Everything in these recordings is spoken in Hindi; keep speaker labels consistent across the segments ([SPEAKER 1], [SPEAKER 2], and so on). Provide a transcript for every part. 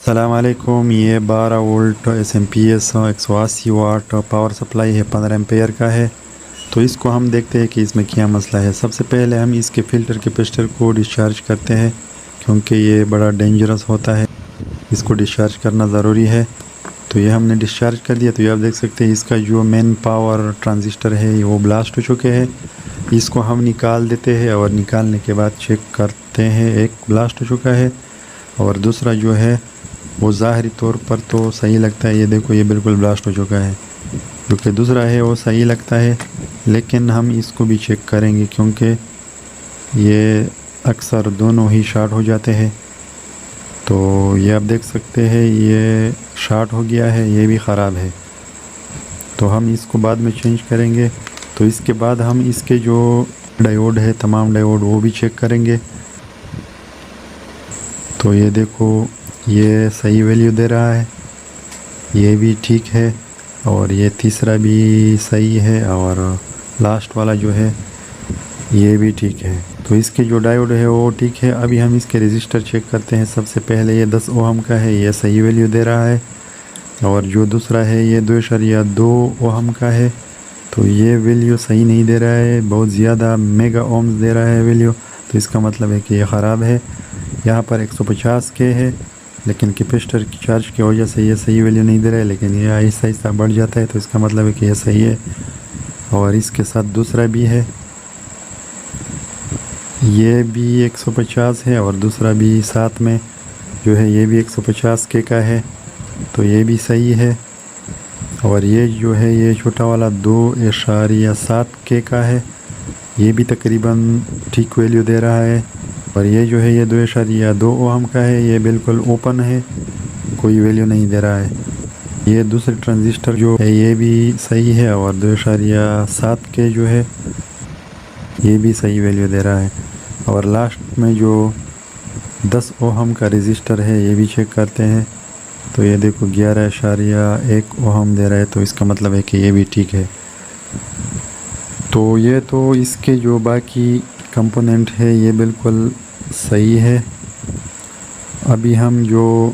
[SPEAKER 1] सलामकुम। ये 12 वोल्ट एस 180 वाट पावर सप्लाई है, 15 एम्पेयर का है। तो इसको हम देखते हैं कि इसमें क्या मसला है। सबसे पहले हम इसके फ़िल्टर कैपेसिटर को डिस्चार्ज करते हैं, क्योंकि ये बड़ा डेंजरस होता है, इसको डिस्चार्ज करना ज़रूरी है। तो ये हमने डिस्चार्ज कर दिया। तो ये आप देख सकते हैं इसका जो मेन पावर ट्रांजिस्टर है वो ब्लास्ट हो चुके हैं। इसको हम निकाल देते हैं और निकालने के बाद चेक करते हैं। एक ब्लास्ट हो चुका है और दूसरा जो है वो ज़ाहरी तौर पर तो सही लगता है। ये देखो, ये बिल्कुल ब्लास्ट हो चुका है। जो कि दूसरा है वो सही लगता है, लेकिन हम इसको भी चेक करेंगे, क्योंकि ये अक्सर दोनों ही शॉर्ट हो जाते हैं। तो ये आप देख सकते हैं ये शॉर्ट हो गया है, ये भी ख़राब है। तो हम इसको बाद में चेंज करेंगे। तो इसके बाद हम इसके जो डायोड है, तमाम डायोड, वो भी चेक करेंगे। तो ये देखो, ये सही वैल्यू दे रहा है, ये भी ठीक है, और ये तीसरा भी सही है, और लास्ट वाला जो है ये भी ठीक है। तो इसके जो डायोड है वो ठीक है। अभी हम इसके रेजिस्टर चेक करते हैं। सबसे पहले ये 10 ओहम का है, ये सही वैल्यू दे रहा है। और जो दूसरा है ये 2.2 ओहम का है, तो ये वैल्यू सही नहीं दे रहा है, बहुत ज़्यादा मेगा ओम्स दे रहा है वैल्यू। तो इसका मतलब है कि ये ख़राब है। यहाँ पर 150 के है, लेकिन कैपेसिटर की चार्ज की वजह से ये सही वैल्यू नहीं दे रहा है, लेकिन ये आहिस्ता आहिस्ता बढ़ जाता है। तो इसका मतलब है कि ये सही है। और इसके साथ दूसरा भी है, ये भी 150 है, और दूसरा भी साथ में जो है ये भी 150 के का है, तो ये भी सही है। और ये जो है ये छोटा वाला 2.7 के का है, ये भी तकरीबन ठीक वैल्यू दे रहा है। और ये जो है ये 2.2 ओहम का है, ये बिल्कुल ओपन है, कोई वैल्यू नहीं दे रहा है। ये दूसरे ट्रांजिस्टर जो है ये भी सही है, और 2.7 के जो है ये भी सही वैल्यू दे रहा है। और लास्ट में जो 10 ओहम का रेजिस्टर है ये भी चेक करते हैं। तो ये देखो 11.1 ओहम दे रहा है, तो इसका मतलब है कि ये भी ठीक है। तो ये तो इसके जो बाकी कंपोनेंट है ये बिल्कुल सही है। अभी हम जो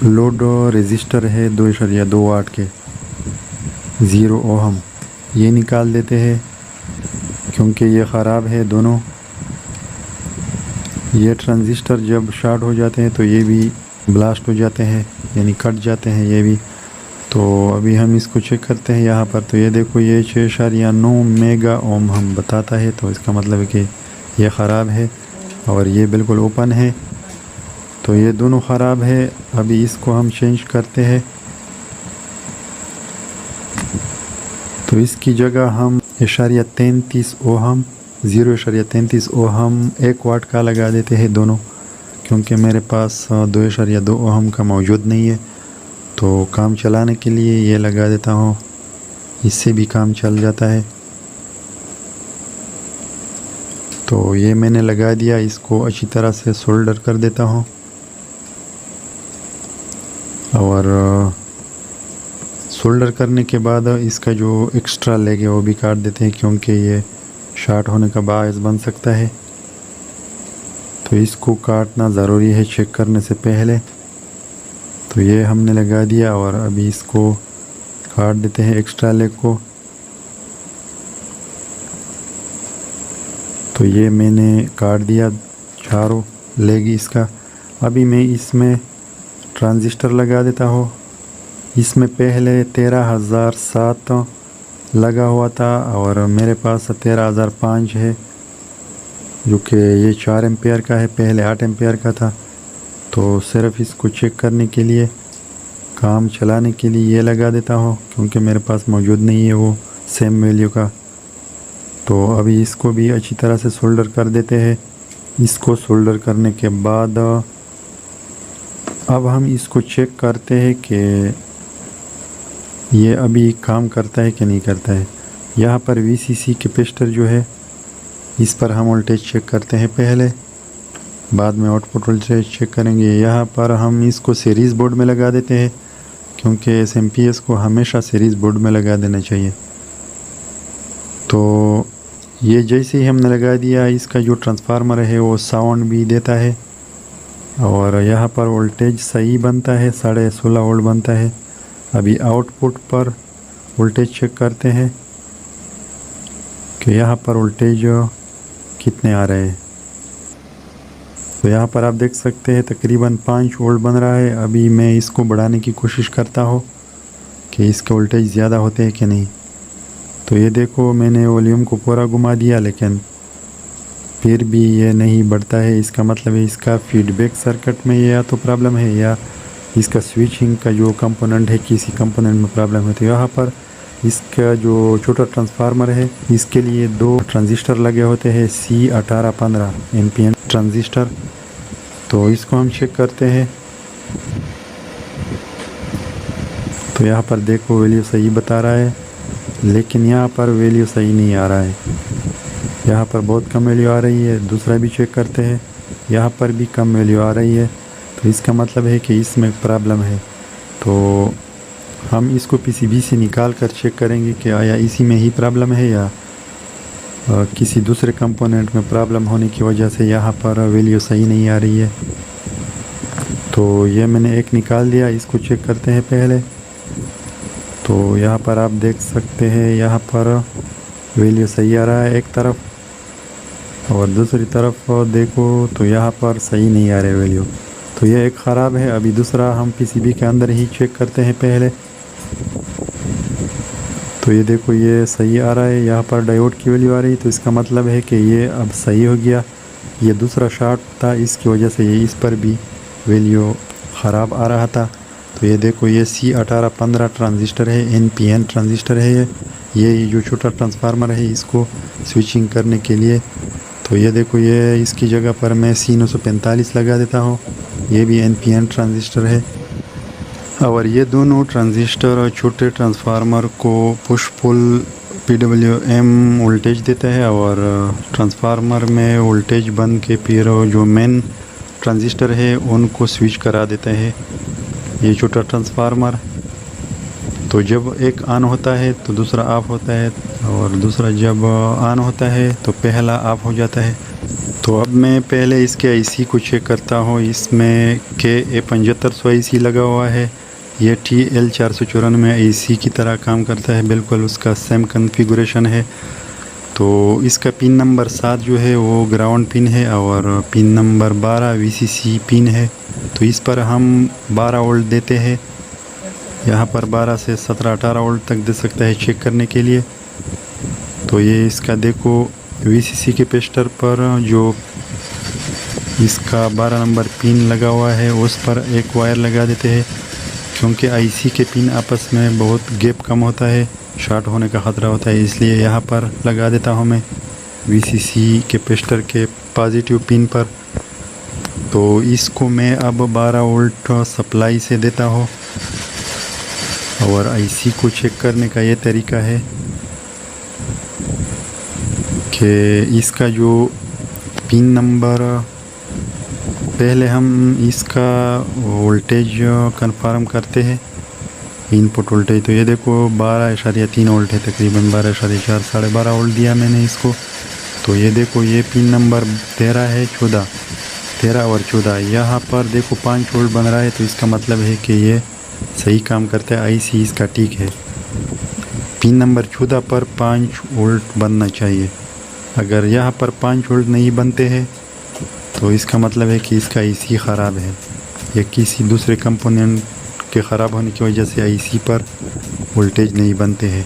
[SPEAKER 1] लोड रेजिस्टर है 2.2 वाट के 0 ओहम, ये निकाल देते हैं, क्योंकि ये ख़राब है दोनों। ये ट्रांजिस्टर जब शॉर्ट हो जाते हैं तो ये भी ब्लास्ट हो जाते हैं, यानी कट जाते हैं ये भी। तो अभी हम इसको चेक करते हैं यहाँ पर। तो ये देखो, ये 6.9 मेगा ओम हम बताता है, तो इसका मतलब है कि ये ख़राब है, और ये बिल्कुल ओपन है। तो ये दोनों ख़राब है। अभी इसको हम चेंज करते हैं। तो इसकी जगह हम 0.33 ओहम 0.33 ओहम 1 वाट का लगा देते हैं दोनों, क्योंकि मेरे पास 2.2 ओहम का मौजूद नहीं है। तो काम चलाने के लिए ये लगा देता हूँ, इससे भी काम चल जाता है। तो ये मैंने लगा दिया, इसको अच्छी तरह से सोल्डर कर देता हूँ, और सोल्डर करने के बाद इसका जो एक्स्ट्रा लेग है वो भी काट देते हैं, क्योंकि ये शॉर्ट होने का बायस बन सकता है। तो इसको काटना ज़रूरी है चेक करने से पहले। तो ये हमने लगा दिया, और अभी इसको काट देते हैं एक्स्ट्रा लेग को। तो ये मैंने काट दिया चारों लेग इसका। अभी मैं इसमें ट्रांजिस्टर लगा देता हूँ। इसमें पहले 13,007 लगा हुआ था, और मेरे पास 13,005 है, जो कि ये 4 एम्पेयर का है, पहले 8 एम्पेयर का था। तो सिर्फ इसको चेक करने के लिए, काम चलाने के लिए ये लगा देता हूँ, क्योंकि मेरे पास मौजूद नहीं है वो सेम वैल्यू का। तो अभी इसको भी अच्छी तरह से सोल्डर कर देते हैं। इसको सोल्डर करने के बाद अब हम इसको चेक करते हैं कि ये अभी काम करता है कि नहीं करता है। यहाँ पर VCC कैपेसिटर जो है, इस पर हम वोल्टेज चेक करते हैं पहले, बाद में आउटपुट वोल्टेज चेक करेंगे। यहाँ पर हम इसको सीरीज़ बोर्ड में लगा देते हैं, क्योंकि SMPS को हमेशा सीरीज़ बोर्ड में लगा देना चाहिए। तो ये जैसे ही हमने लगा दिया, इसका जो ट्रांसफार्मर है वो साउंड भी देता है, और यहाँ पर वोल्टेज सही बनता है, 16.5 वोल्ट बनता है। अभी आउटपुट पर वोल्टेज चेक करते हैं कि यहाँ पर वोल्टेज कितने आ रहे हैं। तो यहाँ पर आप देख सकते हैं तकरीबन 5 वोल्ट बन रहा है। अभी मैं इसको बढ़ाने की कोशिश करता हूँ कि इसके वोल्टेज ज़्यादा होते हैं कि नहीं। तो ये देखो, मैंने वॉल्यूम को पूरा घुमा दिया लेकिन फिर भी ये नहीं बढ़ता है। इसका मतलब है इसका फीडबैक सर्किट में या तो प्रॉब्लम है या इसका स्विचिंग का जो कंपोनेंट है किसी कंपोनेंट में प्रॉब्लम है। तो यहाँ पर इसका जो छोटा ट्रांसफार्मर है इसके लिए 2 ट्रांजिस्टर लगे होते हैं, C1815 NPN ट्रांजिस्टर। तो इसको हम चेक करते हैं। तो यहाँ पर देखो वैल्यू सही बता रहा है लेकिन यहाँ पर वैल्यू सही नहीं आ रहा है। यहाँ पर बहुत कम वैल्यू आ रही है। दूसरा भी चेक करते हैं, यहाँ पर भी कम वैल्यू आ रही है। तो इसका मतलब है कि इसमें प्रॉब्लम है। तो हम इसको PCB से निकाल कर चेक करेंगे कि आया इसी में ही प्रॉब्लम है या किसी दूसरे कंपोनेंट में प्रॉब्लम होने की वजह से यहाँ पर वैल्यू सही नहीं आ रही है। तो ये मैंने एक निकाल दिया, इसको चेक करते हैं पहले। तो यहाँ पर आप देख सकते हैं यहाँ पर वैल्यू सही आ रहा है एक तरफ और दूसरी तरफ देखो तो यहाँ पर सही नहीं आ रहा है वैल्यू। तो ये एक ख़राब है। अभी दूसरा हम PCB के अंदर ही चेक करते हैं पहले। तो ये देखो ये सही आ रहा है, यहाँ पर डायोड की वैल्यू आ रही है। तो इसका मतलब है कि ये अब सही हो गया। ये दूसरा शॉर्ट था, इसकी वजह से ये इस पर भी वैल्यू ख़राब आ रहा था। तो ये देखो ये C1815 ट्रांजिस्टर है, NPN ट्रांजिस्टर है। ये जो छोटा ट्रांसफार्मर है इसको स्विचिंग करने के लिए। तो ये देखो ये इसकी जगह पर मैं C945 लगा देता हूँ। ये भी NPN ट्रांजिस्टर है और ये दोनों ट्रांजिस्टर छोटे ट्रांसफार्मर को पुश पुल PWM वोल्टेज देता है और ट्रांसफार्मर में वोल्टेज बंद के फिर जो मेन ट्रांजिस्टर है उनको स्विच करा देता है ये छोटा ट्रांसफार्मर। तो जब एक ऑन होता है तो दूसरा ऑफ होता है और दूसरा जब ऑन होता है तो पहला ऑफ हो जाता है। तो अब मैं पहले इसके IC को चेक करता हूँ। इसमें KA7500 IC लगा हुआ है। ये TL494 IC की तरह काम करता है, बिल्कुल उसका सेम कॉन्फ़िगरेशन है। तो इसका पिन नंबर 7 जो है वो ग्राउंड पिन है और पिन नंबर 12 VCC पिन है। तो इस पर हम 12 वोल्ट देते हैं। यहाँ पर 12 से 17-18 वोल्ट तक दे सकता है चेक करने के लिए। तो ये इसका देखो VCC के पेस्टर पर जो इसका 12 नंबर पिन लगा हुआ है उस पर एक वायर लगा देते हैं क्योंकि IC के पिन आपस में बहुत गैप कम होता है, शॉर्ट होने का ख़तरा होता है, इसलिए यहाँ पर लगा देता हूँ मैं VCC के पेस्टर के पॉजिटिव पिन पर। तो इसको मैं अब 12 वोल्ट सप्लाई से देता हूँ और IC को चेक करने का ये तरीका है कि इसका जो पिन नंबर पहले हम इसका वोल्टेज कंफर्म करते हैं, इनपुट वोल्टेज। तो ये देखो 12.3 वोल्ट है, तकरीबन 12.4 12.5 वोल्ट दिया मैंने इसको। तो ये देखो ये पिन नंबर 13 है, 13 और 14 यहाँ पर देखो 5 वोल्ट बन रहा है। तो इसका मतलब है कि ये सही काम करता है, IC इसका ठीक है। पिन नंबर 14 पर 5 वोल्ट बनना चाहिए। अगर यहाँ पर 5 वोल्ट नहीं बनते हैं तो इसका मतलब है कि इसका IC ख़राब है या किसी दूसरे कंपोनेंट के ख़राब होने की वजह से IC पर वोल्टेज नहीं बनते हैं।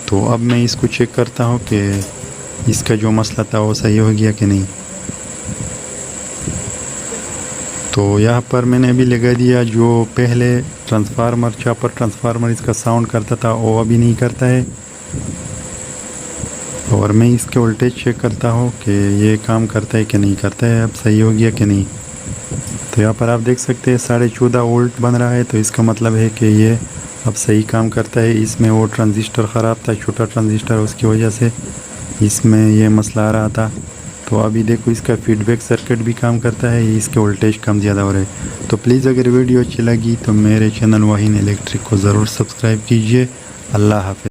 [SPEAKER 1] तो अब मैं इसको चेक करता हूँ कि इसका जो मसला था वो सही हो गया कि नहीं। तो यहाँ पर मैंने अभी लगा दिया जो पहले ट्रांसफार्मर चॉपर ट्रांसफार्मर इसका साउंड करता था वो अभी नहीं करता है और मैं इसके वोल्टेज चेक करता हूँ कि ये काम करता है कि नहीं करता है, अब सही हो गया कि नहीं। तो यहाँ पर आप देख सकते हैं 14.5 वोल्ट बन रहा है। तो इसका मतलब है कि ये अब सही काम करता है। इसमें वो ट्रांजिस्टर ख़राब था, छोटा ट्रांजिस्टर, उसकी वजह से इसमें ये मसला आ रहा था। तो अभी देखो इसका फीडबैक सर्किट भी काम करता है, इसके वोल्टेज कम ज़्यादा हो रहे हैं। तो प्लीज़ अगर वीडियो अच्छी लगी तो मेरे चैनल वाहिन इलेक्ट्रिक को ज़रूर सब्सक्राइब कीजिए। अल्लाह हाफ़िज़।